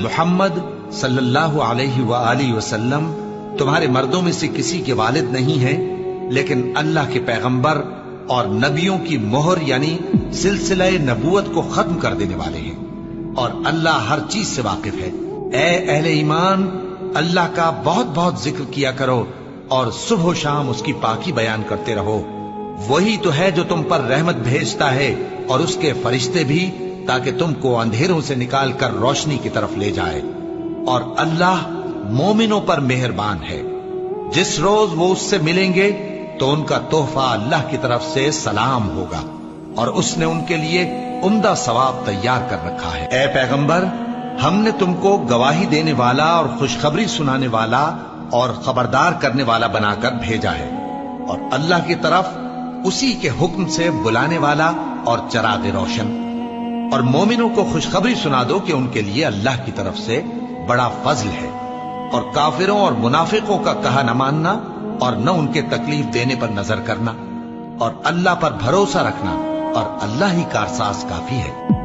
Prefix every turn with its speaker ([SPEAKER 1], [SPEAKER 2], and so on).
[SPEAKER 1] محمد صلی اللہ علیہ وآلہ وسلم تمہارے مردوں میں سے کسی کے والد نہیں ہیں، لیکن اللہ کے پیغمبر اور نبیوں کی مہر یعنی سلسلہ نبوت کو ختم کر دینے والے ہیں، اور اللہ ہر چیز سے واقف ہے۔ اے اہل ایمان، اللہ کا بہت بہت ذکر کیا کرو اور صبح و شام اس کی پاکی بیان کرتے رہو۔ وہی تو ہے جو تم پر رحمت بھیجتا ہے اور اس کے فرشتے بھی، تاکہ تم کو اندھیروں سے نکال کر روشنی کی طرف لے جائے۔ اور اللہ مومنوں پر مہربان ہے۔ جس روز وہ اس سے ملیں گے تو ان کا تحفہ اللہ کی طرف سے سلام ہوگا، اور اس نے ان کے لیے عمدہ ثواب تیار کر رکھا ہے۔ اے پیغمبر، ہم نے تم کو گواہی دینے والا اور خوشخبری سنانے والا اور خبردار کرنے والا بنا کر بھیجا ہے، اور اللہ کی طرف اسی کے حکم سے بلانے والا اور چراغ روشن۔ اور مومنوں کو خوشخبری سنا دو کہ ان کے لیے اللہ کی طرف سے بڑا فضل ہے، اور کافروں اور منافقوں کا کہا نہ ماننا اور نہ ان کے تکلیف دینے پر نظر کرنا، اور اللہ پر بھروسہ رکھنا، اور اللہ ہی کارساز کافی ہے۔